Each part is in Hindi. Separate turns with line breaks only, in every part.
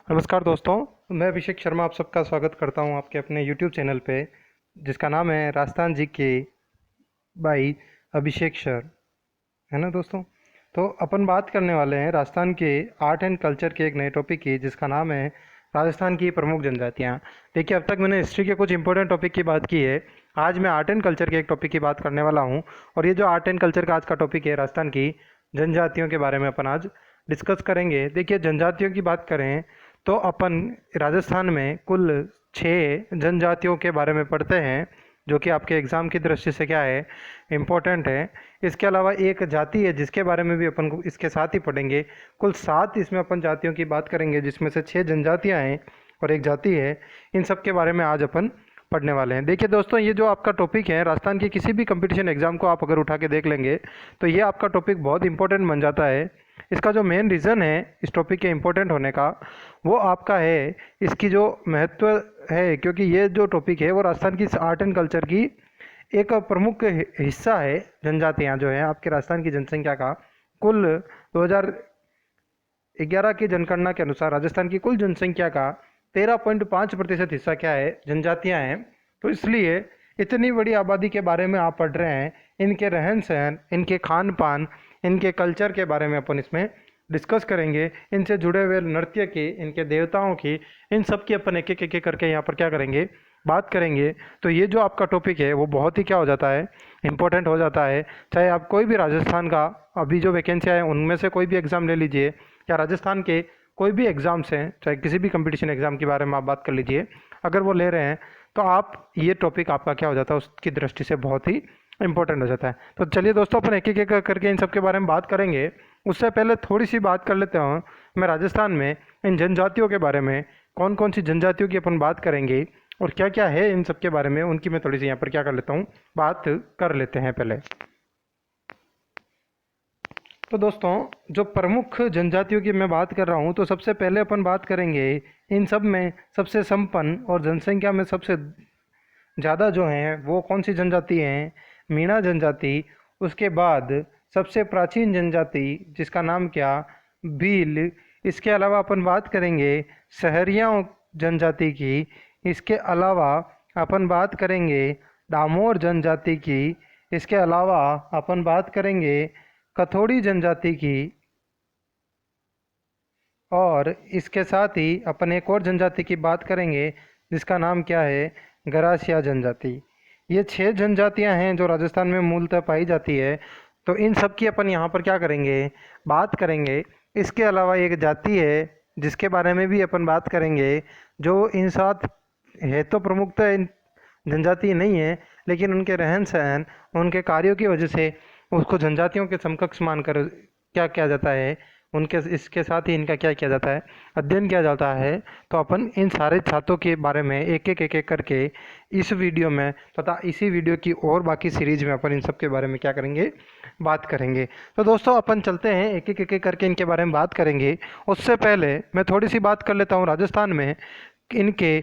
नमस्कार दोस्तों, मैं अभिषेक शर्मा आप सबका स्वागत करता हूं आपके अपने YouTube चैनल पे, जिसका नाम है राजस्थान जी के बाई अभिषेक सर। है ना दोस्तों। तो अपन बात करने वाले हैं राजस्थान के आर्ट एंड कल्चर के एक नए टॉपिक की, जिसका नाम है राजस्थान की प्रमुख जनजातियां। देखिए, अब तक मैंने हिस्ट्री के कुछ इंपॉर्टेंट टॉपिक की बात की है। आज मैं आर्ट एंड कल्चर के एक टॉपिक की बात करने वाला हूँ। और ये जो आर्ट एंड कल्चर का आज का टॉपिक है, राजस्थान की जनजातियों के बारे में अपन आज डिस्कस करेंगे। देखिए, जनजातियों की बात करें तो अपन राजस्थान में कुल 6 जनजातियों के बारे में पढ़ते हैं, जो कि आपके एग्ज़ाम की दृष्टि से क्या है, इम्पोर्टेंट है। इसके अलावा एक जाति है जिसके बारे में भी अपन को इसके साथ ही पढ़ेंगे। कुल 7 इसमें अपन जातियों की बात करेंगे, जिसमें से 6 जनजातियां हैं और एक जाति है। इन सब के बारे में आज अपन पढ़ने वाले हैं। देखिए दोस्तों, ये जो आपका टॉपिक है, राजस्थान की किसी भी कंपटीशन एग्जाम को आप अगर उठा के देख लेंगे तो ये आपका टॉपिक बहुत इंपॉर्टेंट बन जाता है। इसका जो मेन रीज़न है इस टॉपिक के इम्पोर्टेंट होने का, वो आपका है इसकी जो महत्व है, क्योंकि ये जो टॉपिक है वो राजस्थान की आर्ट एंड कल्चर की एक प्रमुख हिस्सा है। जनजातियाँ जो हैं आपके राजस्थान की जनसंख्या का कुल 2011 की जनगणना के अनुसार राजस्थान की कुल जनसंख्या का 13.5% हिस्सा क्या है, जनजातियाँ हैं। तो इसलिए इतनी बड़ी आबादी के बारे में आप पढ़ रहे हैं, इनके रहन सहन, इनके खान पान, इनके कल्चर के बारे में अपन इसमें डिस्कस करेंगे। इनसे जुड़े हुए नृत्य की, इनके देवताओं की, इन सब की अपन एक एक करके यहाँ पर क्या करेंगे, बात करेंगे। तो ये जो आपका टॉपिक है वो बहुत ही क्या हो जाता है, इम्पोर्टेंट हो जाता है। चाहे आप कोई भी राजस्थान का अभी जो वैकेंसी है उनमें से कोई भी एग्ज़ाम ले लीजिए, या राजस्थान के कोई भी एग्ज़ाम्स हैं, चाहे किसी भी कंपटीशन एग्ज़ाम के बारे में आप बात कर लीजिए, अगर वो ले रहे हैं तो आप ये टॉपिक आपका क्या हो जाता है, उसकी दृष्टि से बहुत ही इंपॉर्टेंट हो जाता है। तो चलिए दोस्तों, अपन एक एक करके इन सब के बारे में बात करेंगे। उससे पहले थोड़ी सी बात कर लेते हैं मैं राजस्थान में इन जनजातियों के बारे में, कौन कौन सी जनजातियों की अपन बात करेंगे और क्या क्या है इन सब के बारे में, उनकी मैं थोड़ी सी यहाँ पर क्या कर लेता हूँ, बात कर लेते हैं पहले। तो दोस्तों, जो प्रमुख जनजातियों की मैं बात कर रहा हूँ, तो सबसे पहले अपन बात करेंगे इन सब में सबसे संपन्न और जनसंख्या में सबसे ज़्यादा जो हैं वो कौन सी जनजाति हैं, मीणा जनजाति। उसके बाद सबसे प्राचीन जनजाति जिसका नाम क्या, भील। इसके अलावा अपन बात करेंगे सहरिया जनजाति की। इसके अलावा अपन बात करेंगे डामोर जनजाति की। इसके अलावा अपन बात करेंगे कथोड़ी जनजाति की। और इसके साथ ही अपन एक और जनजाति की बात करेंगे जिसका नाम क्या है, गरासिया जनजाति। ये 6 जनजातियां हैं जो राजस्थान में मूलतः पाई जाती है। तो इन सब की अपन यहाँ पर क्या करेंगे, बात करेंगे। इसके अलावा एक जाति है जिसके बारे में भी अपन बात करेंगे, जो इन साथ है तो प्रमुखतः इन जनजाति नहीं है, लेकिन उनके रहन सहन, उनके कार्यों की वजह से उसको जनजातियों के समकक्ष मानकर क्या किया जाता है, उनके इसके साथ ही इनका क्या किया जाता है, अध्ययन किया जाता है। तो अपन इन सारे छात्रों के बारे में एक एक करके इस वीडियो में तथा इसी वीडियो की और बाकी सीरीज में अपन इन सब के बारे में क्या करेंगे, बात करेंगे। तो दोस्तों, अपन चलते हैं एक एक करके इनके बारे में बात करेंगे। उससे पहले मैं थोड़ी सी बात कर लेता हूँ राजस्थान में इनके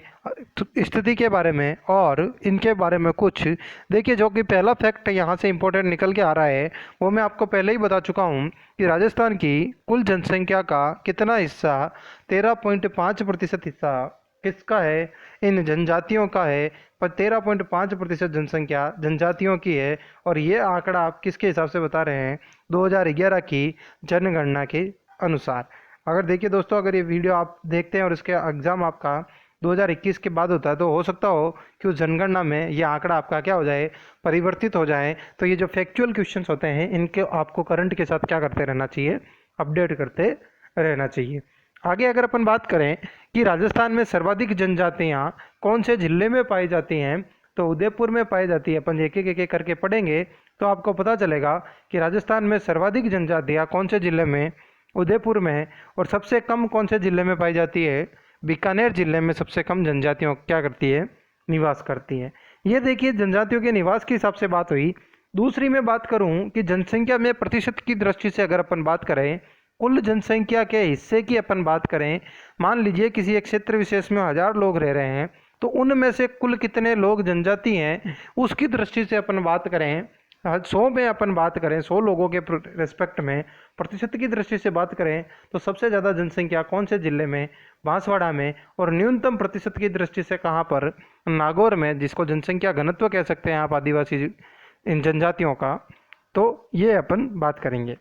स्थिति के बारे में और इनके बारे में कुछ। देखिए, जो कि पहला फैक्ट यहाँ से इम्पोर्टेंट निकल के आ रहा है, वो मैं आपको पहले ही बता चुका हूँ कि राजस्थान की कुल जनसंख्या का कितना हिस्सा, 13.5% हिस्सा किसका है, इन जनजातियों का है। पर 13.5% जनसंख्या जनजातियों की है। और ये आंकड़ा आप किसके हिसाब से बता रहे हैं, 2011 की जनगणना के अनुसार। अगर देखिए दोस्तों, अगर ये वीडियो आप देखते हैं और इसके एग्ज़ाम आपका 2021 के बाद होता है, तो हो सकता हो कि उस जनगणना में ये आंकड़ा आपका क्या हो जाए, परिवर्तित हो जाए। तो ये जो फैक्चुअल क्वेश्चंस होते हैं, इनके आपको करंट के साथ क्या करते रहना चाहिए, अपडेट करते रहना चाहिए। आगे अगर अपन बात करें कि राजस्थान में सर्वाधिक जनजातियाँ कौन से जिले में पाई जाती हैं, तो उदयपुर में पाई जाती है। अपन एक करके पढ़ेंगे तो आपको पता चलेगा कि राजस्थान में सर्वाधिक जनजातियाँ कौन से जिले में, उदयपुर में है। और सबसे कम कौन से जिले में पाई जाती है, बीकानेर जिले में सबसे कम जनजातियों क्या करती है, निवास करती है। ये देखिए, जनजातियों के निवास के हिसाब से बात हुई। दूसरी मैं बात करूं कि जनसंख्या में प्रतिशत की दृष्टि से अगर अपन बात करें, कुल जनसंख्या के हिस्से की अपन बात करें, मान लीजिए किसी एक क्षेत्र विशेष में 1000 लोग रह रहे हैं, तो उनमें से कुल कितने लोग जनजाति हैं, उसकी दृष्टि से अपन बात करें 100 में अपन बात करें, 100 लोगों के रेस्पेक्ट में प्रतिशत की दृष्टि से बात करें तो सबसे ज़्यादा जनसंख्या कौन से जिले में? बांसवाड़ा में। और न्यूनतम प्रतिशत की दृष्टि से कहाँ पर? नागौर में, जिसको जनसंख्या घनत्व कह सकते हैं आप आदिवासी इन जनजातियों का। तो ये अपन बात करेंगे।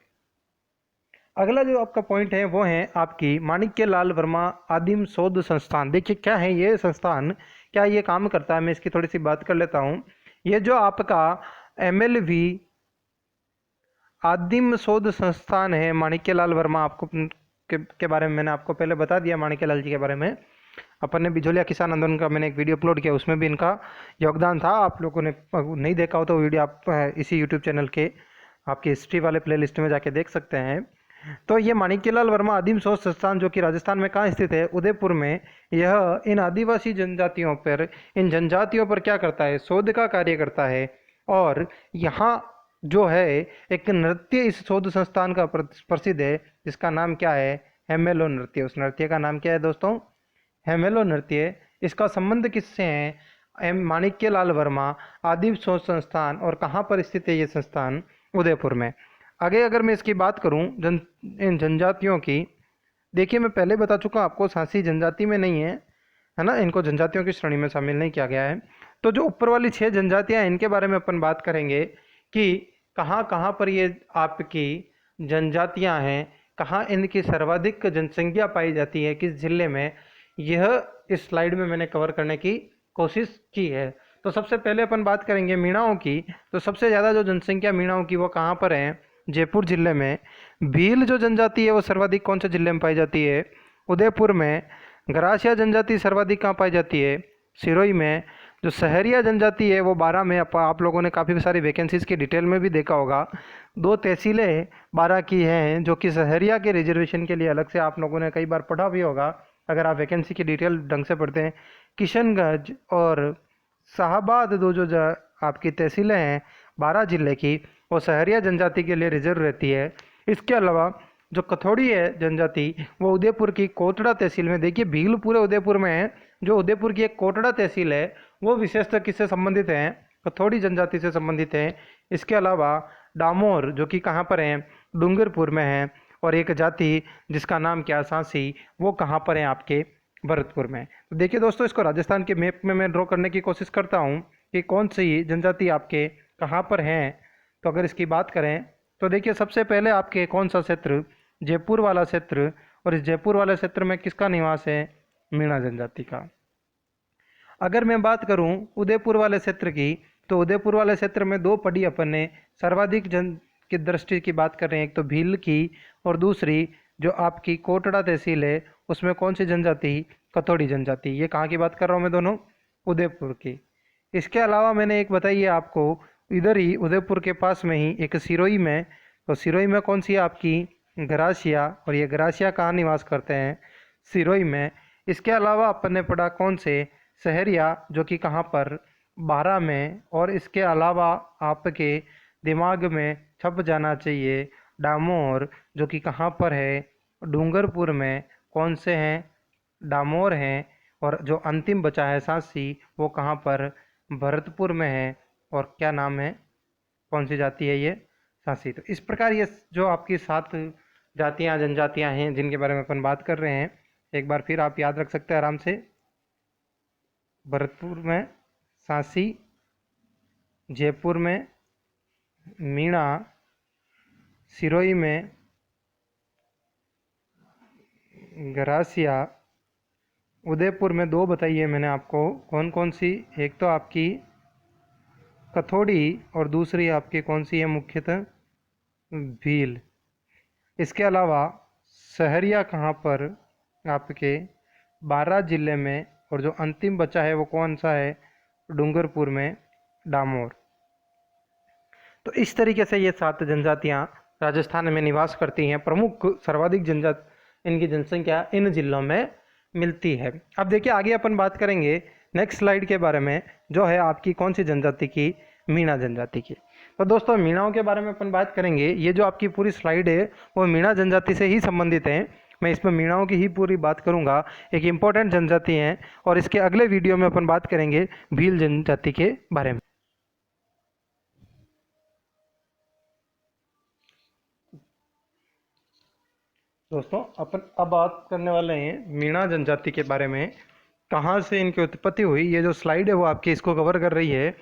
अगला जो आपका पॉइंट है वो है आपकी माणिक्य लाल वर्मा आदिम शोध संस्थान। देखिए क्या है ये संस्थान, क्या ये काम करता है, मैं इसकी थोड़ी सी बात कर लेता हूँ। ये जो आपका MLV आदिम शोध संस्थान है माणिक्य लाल वर्मा, आपको के बारे में मैंने आपको पहले बता दिया। माणिक्य लाल जी के बारे में अपन ने बिजोलिया किसान आंदोलन का मैंने एक वीडियो अपलोड किया, उसमें भी इनका योगदान था। आप लोगों ने नहीं देखा हो तो वीडियो आप इसी यूट्यूब चैनल के आपकी हिस्ट्री वाले प्लेलिस्ट में जाके देख सकते हैं। तो ये माणिक्यलाल वर्मा आदिम शोध संस्थान जो कि राजस्थान में कहाँ स्थित है? उदयपुर में। यह इन आदिवासी जनजातियों पर, इन जनजातियों पर क्या करता है? शोध का कार्य करता है। और यहाँ जो है एक नृत्य इस शोध संस्थान का प्रसिद्ध है, जिसका नाम क्या है? हेमेलो नृत्य। उस नृत्य का नाम क्या है दोस्तों? हेमेलो नृत्य। इसका संबंध किससे है? माणिक्यलाल वर्मा आदिम शोध संस्थान। और कहाँ पर स्थित है ये संस्थान? उदयपुर में। आगे अगर मैं इसकी बात करूं इन जनजातियों की, देखिए मैं पहले बता चुका आपको, सांसी जनजाति में नहीं है ना, इनको जनजातियों की श्रेणी में शामिल नहीं किया गया है। तो जो ऊपर वाली 6 जनजातियां हैं इनके बारे में अपन बात करेंगे कि कहाँ कहाँ पर ये आपकी जनजातियां हैं, कहाँ इनकी सर्वाधिक जनसंख्या पाई जाती है, किस जिले में, यह इस स्लाइड में मैंने कवर करने की कोशिश की है। तो सबसे पहले अपन बात करेंगे मीणाओं की। तो सबसे ज़्यादा जो जनसंख्या मीणाओं की वो कहाँ पर है? जयपुर जिले में। भील जो जनजाति है वो सर्वाधिक कौन से जिले में पाई जाती है? उदयपुर में। गरासिया जनजाति सर्वाधिक कहाँ पाई जाती है? सिरोही में। जो सहरिया जनजाति है वो 12 में। आप लोगों ने काफ़ी सारी वैकेंसीज की डिटेल में भी देखा होगा। 2 तहसीलें 12 की हैं जो कि सहरिया के रिजर्वेशन के लिए अलग से आप लोगों ने कई बार पढ़ा भी होगा अगर आप वैकेंसी की डिटेल ढंग से पढ़ते हैं। किशनगंज और शाहबाद, दो जो आपकी तहसीलें हैं 12 जिले की, वो सहरिया जनजाति के लिए रिजर्व रहती है। इसके अलावा जो कथोड़ी है जनजाति वो उदयपुर की कोटड़ा तहसील में। देखिए भील पूरे उदयपुर में है, जो उदयपुर की एक कोटड़ा तहसील है वो विशेषतः किससे संबंधित है? कथोड़ी जनजाति से संबंधित है। इसके अलावा डामोर जो कि कहाँ पर है? डूंगरपुर में है। और एक जाति जिसका नाम क्या? सांसी, वो कहाँ पर है? आपके भरतपुर में। तो देखिए दोस्तों, इसको राजस्थान के मैप में मैं ड्रॉ करने की कोशिश करता हूँ कि कौन सी जनजाति आपके कहाँ पर हैं। तो अगर इसकी बात करें तो देखिए सबसे पहले आपके कौन सा क्षेत्र? जयपुर वाला क्षेत्र। और इस जयपुर वाले क्षेत्र में किसका निवास है? मीणा जनजाति का। अगर मैं बात करूं उदयपुर वाले क्षेत्र की, तो उदयपुर वाले क्षेत्र में 2 पड़ी अपन ने सर्वाधिक जन की दृष्टि की बात कर रहे हैं, एक तो भील की और दूसरी जो आपकी कोटड़ा तहसील है उसमें कौन सी जनजाति? कथोड़ी जनजाति। ये कहाँ की बात कर रहा हूँ मैं? दोनों उदयपुर की। इसके अलावा मैंने एक बताई है आपको, इधर ही उदयपुर के पास में ही एक सिरोही में। तो सिरोही में कौन सी है? आपकी गरासिया। और ये गरासिया कहाँ निवास करते हैं? सिरोही में। इसके अलावा अपन ने पढ़ा कौन से? सहरिया, जो कि कहाँ पर? 12 में। और इसके अलावा आपके दिमाग में छप जाना चाहिए डामोर, जो कि कहाँ पर है? डूंगरपुर में। कौन से हैं? डामोर हैं। और जो अंतिम बचा है सांसी, वो कहाँ पर? भरतपुर में है। और क्या नाम है? कौन सी जाति है ये? सांसी। तो इस प्रकार ये जो आपकी 7 जातियाँ जनजातियाँ हैं जिनके बारे में अपन बात कर रहे हैं, एक बार फिर आप याद रख सकते हैं आराम से। भरतपुर में सांसी, जयपुर में मीणा, सिरोही में गरासिया, उदयपुर में 2 बताई है मैंने आपको। कौन कौन सी? एक तो आपकी कथोड़ी और दूसरी आपकी कौन सी है? मुख्यतः भील। इसके अलावा सहरिया कहाँ पर? आपके 12 जिले में। और जो अंतिम बचा है वो कौन सा है? डूंगरपुर में, डामोर। तो इस तरीके से ये 7 जनजातियाँ राजस्थान में निवास करती हैं। प्रमुख सर्वाधिक इनकी जनसंख्या इन जिलों में मिलती है। अब देखिए आगे अपन बात करेंगे नेक्स्ट स्लाइड के बारे में, जो है आपकी कौन सी जनजाति की? मीणा जनजाति की। तो दोस्तों मीणाओं के बारे में अपन बात करेंगे। ये जो आपकी पूरी स्लाइड है वो मीणा जनजाति से ही संबंधित है। मैं इसमें मीणाओं की ही पूरी बात करूंगा। एक इम्पॉर्टेंट जनजाति है और इसके अगले वीडियो में अपन बात करेंगे भील जनजाति के बारे में। दोस्तों अपन अब बात करने वाले हैं मीणा जनजाति के बारे में। कहाँ से इनकी उत्पत्ति हुई, ये जो स्लाइड है वो आपकी इसको कवर कर रही है।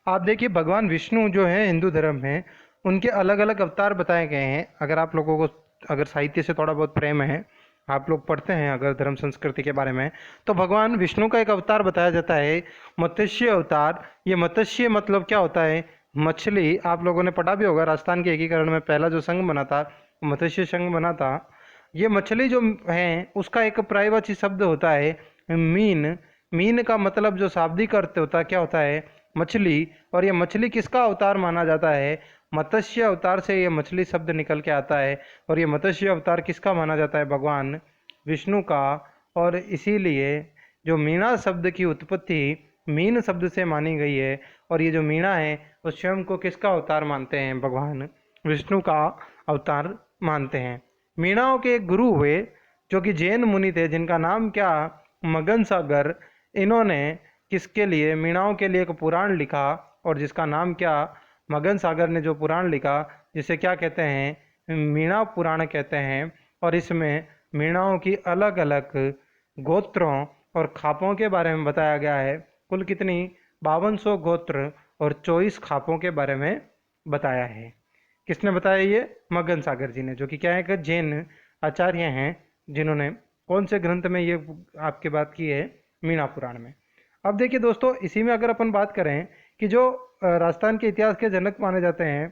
आप देखिए, भगवान विष्णु जो है हिंदू धर्म में, उनके अलग अलग अवतार बताए गए हैं। अगर आप लोगों को अगर साहित्य से थोड़ा बहुत प्रेम है, आप लोग पढ़ते हैं अगर धर्म संस्कृति के बारे में, तो भगवान विष्णु का एक अवतार बताया जाता है, मत्स्य अवतार। ये मत्स्य मतलब क्या होता है? मछली। आप लोगों ने पढ़ा भी होगा, राजस्थान के एकीकरण में पहला जो संघ बना था, मत्स्य संघ बना था। ये मछली जो है उसका एक पर्यायवाची शब्द होता है मीन। मीन का मतलब जो शाब्दिक अर्थ होता है क्या होता है? मछली। और ये मछली किसका अवतार माना जाता है? मत्स्य अवतार से ये मछली शब्द निकल के आता है। और ये मत्स्य अवतार किसका माना जाता है? भगवान विष्णु का। और इसीलिए जो मीणा शब्द की उत्पत्ति मीन शब्द से मानी गई है। और ये जो मीणा है वो स्वयं को किसका अवतार मानते हैं? भगवान विष्णु का अवतार मानते हैं। मीणाओं के एक गुरु हुए जो कि जैन मुनि थे, जिनका नाम क्या? मगन सागर। इन्होंने किसके लिए? मीणाओं के लिए एक पुराण लिखा, और जिसका नाम क्या? मगन सागर ने जो पुराण लिखा, जिसे क्या कहते हैं? मीणा पुराण कहते हैं। और इसमें मीणाओं की अलग अलग गोत्रों और खापों के बारे में बताया गया है। कुल कितनी? 5200 गोत्र और 24 खापों के बारे में बताया है। किसने बताया? ये मगन सागर जी ने, जो कि क्या है कि जैन आचार्य हैं, जिन्होंने कौन से ग्रंथ में ये आपके बात की है? मीणा पुराण में। अब देखिए दोस्तों, इसी में अगर अपन बात करें कि जो राजस्थान के इतिहास के जनक माने जाते हैं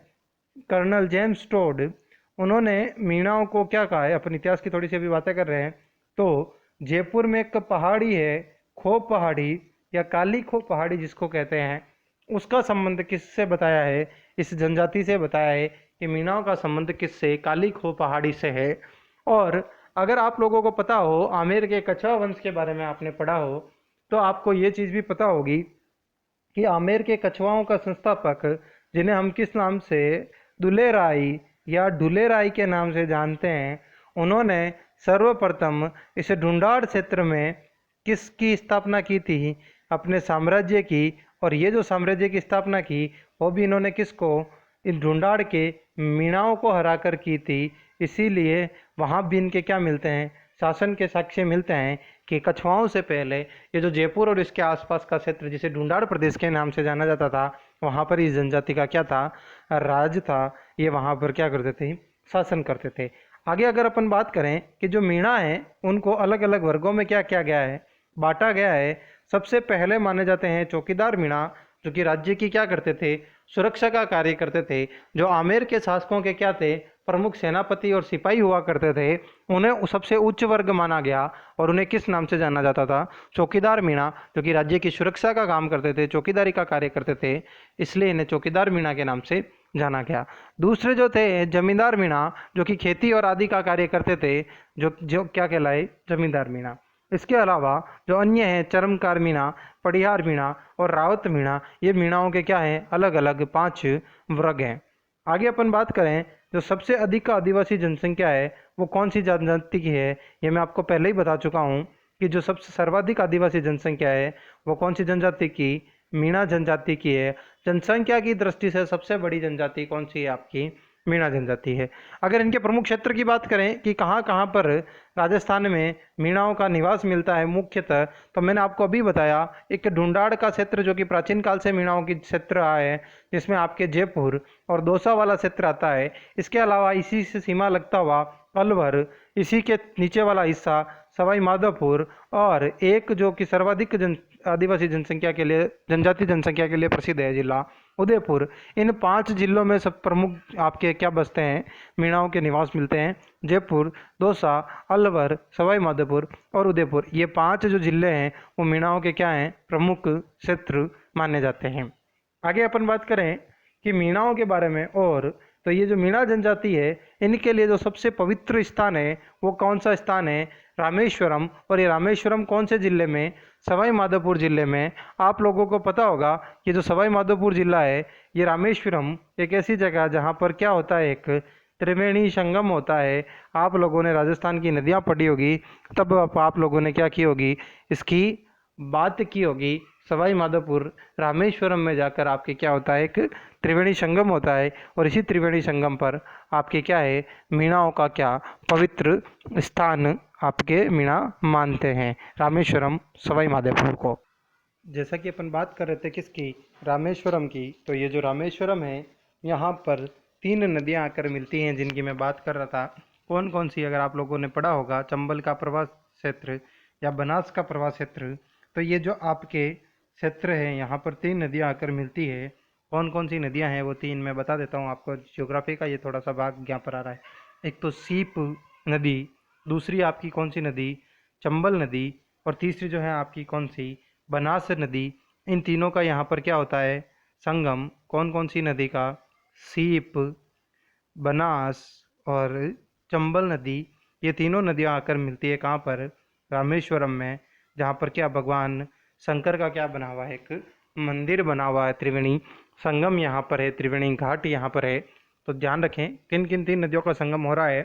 कर्नल जेम्स टोड, उन्होंने मीणाओं को क्या कहा है? अपन इतिहास की थोड़ी सी अभी बातें कर रहे हैं। तो जयपुर में एक पहाड़ी है, खोप पहाड़ी या काली खोप पहाड़ी जिसको कहते हैं, उसका संबंध किससे बताया है? इस जनजाति से बताया है कि मीणाओं का संबंध किससे? काली खो पहाड़ी से है। और अगर आप लोगों को पता हो, आमेर के कछवा वंश के बारे में आपने पढ़ा हो, तो आपको ये चीज़ भी पता होगी कि आमेर के कछवाओं का संस्थापक, जिन्हें हम किस नाम से दुलेराई या ढुलेराई के नाम से जानते हैं, उन्होंने सर्वप्रथम इस ढूंढाड़ क्षेत्र में किसकी स्थापना की थी? अपने साम्राज्य की। और ये जो साम्राज्य की स्थापना की, वो भी इन्होंने किसको? इन ढूंढाड़ के मीणाओं को हराकर की थी। इसीलिए वहाँ भी इनके क्या मिलते हैं? शासन के साक्ष्य मिलते हैं कि कछुआओं से पहले ये जो जयपुर और इसके आसपास का क्षेत्र, जिसे ढूंढाड़ प्रदेश के नाम से जाना जाता था, वहाँ पर इस जनजाति का क्या था? राज था। ये वहाँ पर क्या करते थे? शासन करते थे। आगे अगर अपन बात करें कि जो मीणा है उनको अलग अलग वर्गों में क्या किया गया है? बांटा गया है। सबसे पहले माने जाते हैं चौकीदार मीणा, जो कि राज्य की क्या करते थे? सुरक्षा का कार्य करते थे। जो आमेर के शासकों के क्या थे? प्रमुख सेनापति और सिपाही हुआ करते थे। उन्हें सबसे उच्च वर्ग माना गया और उन्हें किस नाम से जाना जाता था? चौकीदार मीणा, जो कि राज्य की सुरक्षा का काम करते थे, चौकीदारी का कार्य करते थे, इसलिए इन्हें चौकीदार मीणा के नाम से जाना गया। दूसरे जो थे जमींदार मीणा, जो कि खेती और आदि का कार्य करते थे, जो जो क्या कहलाए? जमींदार मीणा। इसके अलावा जो अन्य हैं चरमकार मीणा, पड़िहार मीणा और रावत मीणा, ये मीणाओं के क्या हैं? अलग अलग 5 वर्ग हैं। आगे अपन बात करें, जो सबसे अधिक का आदिवासी जनसंख्या है वो कौन सी जनजाति की है? ये मैं आपको पहले ही बता चुका हूँ कि जो सबसे सर्वाधिक आदिवासी जनसंख्या है वो कौन सी जनजाति की? मीणा जनजाति की है। जनसंख्या की दृष्टि से सबसे बड़ी जनजाति कौन सी है? आपकी मीणा जनजाति है। अगर इनके प्रमुख क्षेत्र की बात करें कि कहाँ कहाँ पर राजस्थान में मीणाओं का निवास मिलता है मुख्यतः, तो मैंने आपको अभी बताया एक ढूंढाड़ का क्षेत्र, जो कि प्राचीन काल से मीणाओं की क्षेत्र रहा है, जिसमें आपके जयपुर और दौसा वाला क्षेत्र आता है। इसके अलावा इसी से सीमा लगता हुआ अलवर, इसी के नीचे वाला हिस्सा सवाई माधोपुर, और एक जो कि सर्वाधिक आदिवासी जनसंख्या के लिए, जनजाति जनसंख्या के लिए प्रसिद्ध है, जिला उदयपुर। इन 5 जिलों में सब प्रमुख आपके क्या बसते हैं? मीणाओं के निवास मिलते हैं। जयपुर, दौसा, अलवर, सवाई माधोपुर और उदयपुर, ये 5 जो जिले हैं वो मीणाओं के क्या हैं? प्रमुख क्षेत्र माने जाते हैं। आगे अपन बात करें कि मीणाओं के बारे में, और तो ये जो मीणा जनजाति है, इनके लिए जो सबसे पवित्र स्थान है वो कौन सा स्थान है? रामेश्वरम। और ये रामेश्वरम कौन से जिले में? सवाई माधोपुर जिले में। आप लोगों को पता होगा कि जो सवाई माधोपुर जिला है, ये रामेश्वरम एक ऐसी जगह जहाँ पर क्या होता है? एक त्रिवेणी संगम होता है। आप लोगों ने राजस्थान की नदियाँ पढ़ी होगी, तब आप लोगों ने क्या की होगी? इसकी बात की होगी, सवाई माधोपुर रामेश्वरम में जाकर आपके क्या होता है, एक त्रिवेणी संगम होता है। और इसी त्रिवेणी संगम पर आपके क्या है, मीणाओं का क्या पवित्र स्थान आपके मीणा मानते हैं, रामेश्वरम सवाई माधोपुर को। जैसा कि अपन बात कर रहे थे किसकी, रामेश्वरम की, तो ये जो रामेश्वरम है यहाँ पर 3 नदियाँ आकर मिलती हैं जिनकी मैं बात कर रहा था। कौन कौन सी, अगर आप लोगों ने पढ़ा होगा, चंबल का प्रवास क्षेत्र या बनास का प्रवास क्षेत्र, तो ये जो आपके क्षेत्र है यहाँ पर 3 नदियाँ आकर मिलती है। कौन कौन सी नदियाँ हैं वो 3 मैं बता देता हूँ आपको। ज्योग्राफी का ये थोड़ा सा भाग यहाँ पर आ रहा है। एक तो सीप नदी, दूसरी आपकी कौन सी नदी, चंबल नदी, और तीसरी जो है आपकी कौन सी, बनास नदी। इन तीनों का यहाँ पर क्या होता है, संगम। कौन कौन सी नदी का, सीप, बनास और चंबल नदी। ये तीनों नदियाँ आकर मिलती है कहाँ पर, रामेश्वरम में, जहाँ पर क्या भगवान शंकर का क्या बना हुआ है, एक मंदिर बना हुआ है। त्रिवेणी संगम यहाँ पर है, त्रिवेणी घाट यहाँ पर है। तो ध्यान रखें किन किन 3 नदियों का संगम हो रहा है,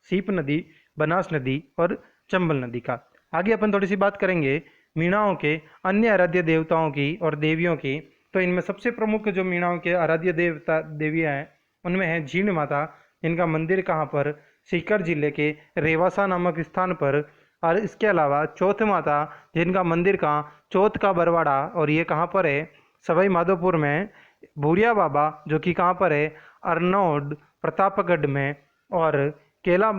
सीप नदी, बनास नदी और चंबल नदी का। आगे अपन थोड़ी सी बात करेंगे मीणाओं के अन्य आराध्य देवताओं की और देवियों की। तो इनमें सबसे प्रमुख जो मीणाओं के आराध्य देवता देवियाँ हैं उनमें है जीण माता, जिनका मंदिर कहाँ पर, सीकर जिले के रेवासा नामक स्थान पर। और इसके अलावा चौथ माता, जिनका मंदिर कहाँ, चौथ का बरवाड़ा, और ये कहाँ पर है, सवाई माधोपुर में। भूरिया बाबा जो कि कहाँ पर है, अरनोद प्रतापगढ़ में। और केला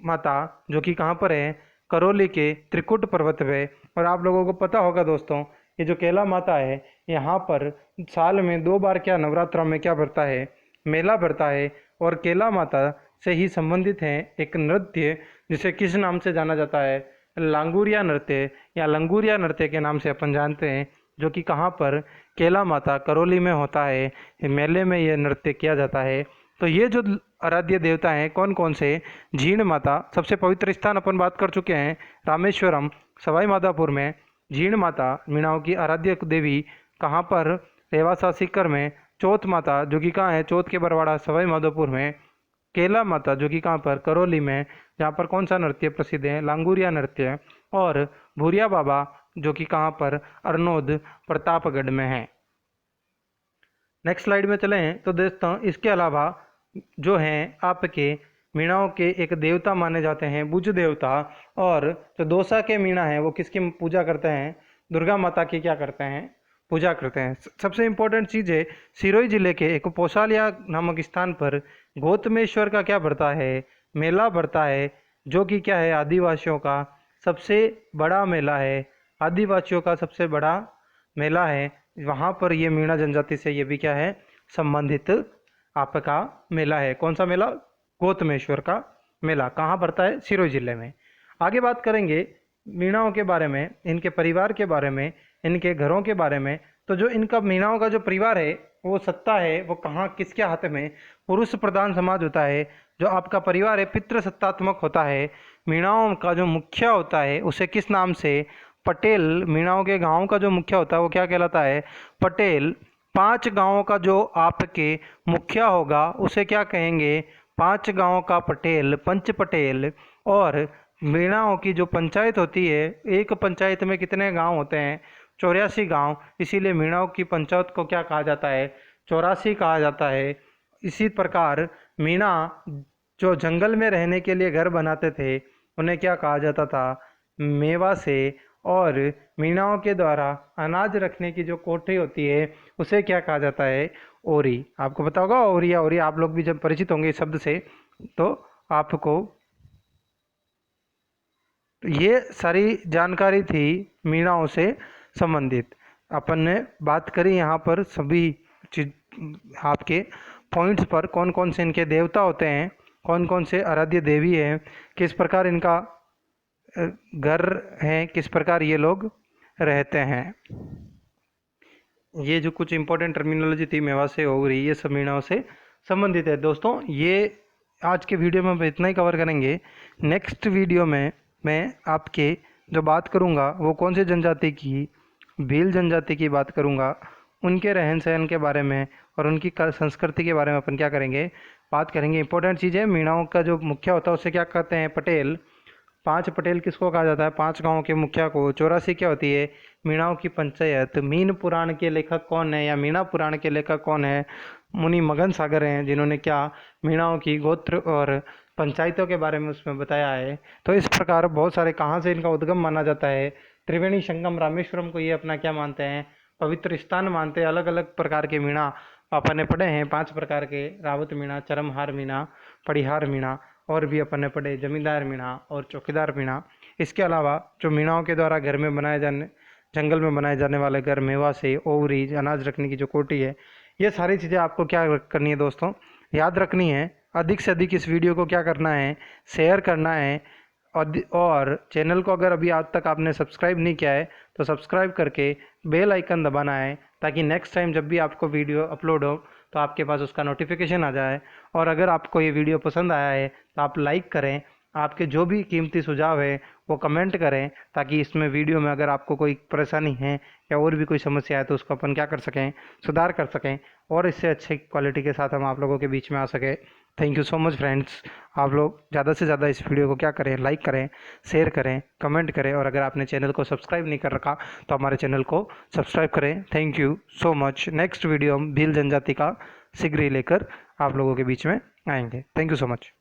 माता जो कि कहाँ पर है, करौली के त्रिकुट पर्वत पे। और आप लोगों को पता होगा दोस्तों, ये जो केला माता है यहाँ पर साल में 2 बार क्या नवरात्रा में क्या भरता है, मेला भरता है। और केला माता से ही संबंधित है एक नृत्य जिसे किस नाम से जाना जाता है, लांगुरिया नृत्य या लंगूरिया नृत्य के नाम से अपन जानते हैं, जो कि कहाँ पर, केला माता करौली में होता है। मेले में ये नृत्य किया जाता है। तो ये जो आराध्य देवता हैं कौन कौन से, जीण माता, सबसे पवित्र स्थान अपन बात कर चुके हैं, रामेश्वरम सवाई माधोपुर में। जीण माता मीणाओं की आराध्य देवी कहाँ पर, रेवासा सीकर में। चौथ माता जो कि कहाँ है, चौथ के बरवाड़ा सवाई माधोपुर में। केला माता जो कि कहाँ पर, करौली में, जहाँ पर कौन सा नृत्य प्रसिद्ध है, लांगुरिया नृत्य। और भूरिया बाबा जो कि कहाँ पर, अरनोद प्रतापगढ़ में है। नेक्स्ट स्लाइड में चलें तो दोस्तों इसके अलावा जो हैं आपके मीणाओं के एक देवता माने जाते हैं, बुज देवता। और जो दोसा के मीणा हैं वो किसकी पूजा करते हैं, दुर्गा माता की क्या करते हैं, पूजा करते हैं। सबसे इम्पोर्टेंट चीज़ है, सिरोही जिले के एक पोसालिया नामक स्थान पर गौतमेश्वर का क्या बढ़ता है, मेला बढ़ता है, जो कि क्या है, आदिवासियों का सबसे बड़ा मेला है। आदिवासियों का सबसे बड़ा मेला है। वहाँ पर ये मीणा जनजाति से ये भी क्या है, संबंधित आपका मेला है। कौन सा मेला, गौतमेश्वर का मेला। कहाँ पड़ता है, सिरोही जिले में। आगे बात करेंगे मीणाओं के बारे में, इनके परिवार के बारे में, इनके घरों के बारे में। तो जो इनका मीणाओं का जो परिवार है, वो सत्ता है वो कहाँ, किसके हाथ में, पुरुष प्रधान समाज होता है। जो आपका परिवार है पितृ सत्तात्मक होता है। मीणाओं का जो मुखिया होता है उसे किस नाम से, पटेल। मीणाओं के गाँव का जो मुखिया होता है वो क्या कहलाता है, पटेल। 5 गाँवों का जो आपके मुखिया होगा उसे क्या कहेंगे, 5 गाँवों का पटेल, पंच पटेल। और मीणाओं की जो पंचायत होती है, एक पंचायत में कितने गांव होते हैं, 84 गांव। इसीलिए मीणाओं की पंचायत को क्या कहा जाता है, 84 कहा जाता है। इसी प्रकार मीणा जो जंगल में रहने के लिए घर बनाते थे उन्हें क्या कहा जाता था, मेवा से। और मीणाओं के द्वारा अनाज रखने की जो कोठी होती है उसे क्या कहा जाता है, ओरी। आपको पता होगा ओरी या ओरी, आप लोग भी जब परिचित होंगे इस शब्द से तो आपको ये सारी जानकारी थी मीणाओं से संबंधित। अपन ने बात करी यहाँ पर सभी चीज आपके पॉइंट्स पर, कौन कौन से इनके देवता होते हैं, कौन कौन से आराध्य देवी हैं, किस प्रकार इनका घर है, किस प्रकार ये लोग रहते हैं। ये जो कुछ इंपॉर्टेंट टर्मिनोलॉजी थी, मेवा से ओरी, ये सब मीणाओं से संबंधित है। दोस्तों ये आज के वीडियो में इतना ही कवर करेंगे। नेक्स्ट वीडियो में मैं आपके जो बात करूंगा वो कौन से जनजाति की, भील जनजाति की बात करूंगा। उनके रहन सहन के बारे में और उनकी संस्कृति के बारे में अपन क्या करेंगे, बात करेंगे। इंपॉर्टेंट चीज़ है, मीणाओं का जो मुखिया होता है उसे क्या कहते हैं, पटेल। 5 पटेल किसको कहा जाता है? 5 गांवों के मुखिया को। 84 क्या होती है? मीणाओं की पंचायत। मीन पुराण के लेखक कौन है या मीणा पुराण के लेखक कौन है? मुनि मगन सागर हैं, जिन्होंने क्या मीणाओं की गोत्र और पंचायतों के बारे में उसमें बताया है। तो इस प्रकार बहुत सारे कहाँ से इनका उद्गम माना जाता है? त्रिवेणी संगम रामेश्वरम को ये अपना क्या मानते हैं? पवित्र स्थान मानते हैं। अलग अलग प्रकार के मीणा अपन ने पढ़े हैं, 5 प्रकार के। रावत मीणा, चरमहार मीणा, पड़िहार मीणा, और भी अपन ने पढ़े जमींदार मीणा और चौकीदार मीणा। इसके अलावा जो मीणाओं के द्वारा घर में बनाए जाने, जंगल में बनाए जाने वाले घर, मेवा से ओवरी, अनाज रखने की जो कोठी है, ये सारी चीज़ें आपको क्या करनी है दोस्तों? याद रखनी है। अधिक से अधिक इस वीडियो को क्या करना है? शेयर करना है। और चैनल को अगर अभी आज तक आपने सब्सक्राइब नहीं किया है तो सब्सक्राइब करके बेल आइकन दबाना है, ताकि नेक्स्ट टाइम जब भी आपको वीडियो अपलोड हो तो आपके पास उसका नोटिफिकेशन आ जाए। और अगर आपको ये वीडियो पसंद आया है तो आप लाइक करें। आपके जो भी कीमती सुझाव है वो कमेंट करें, ताकि इसमें वीडियो में अगर आपको कोई परेशानी है या और भी कोई समस्या है तो उसको अपन क्या कर सकें, सुधार कर सकें, और इससे अच्छी क्वालिटी के साथ हम आप लोगों के बीच में आ सके। Thank you so much friends. आप लोग ज़्यादा से ज़्यादा इस वीडियो को क्या करें, लाइक करें, शेयर करें, कमेंट करें, और अगर आपने चैनल को सब्सक्राइब नहीं कर रखा तो हमारे चैनल को सब्सक्राइब करें। Thank you so much. Next video हम भील जनजाति का शीघ्र ही लेकर आप लोगों के बीच में आएंगे। Thank you so much.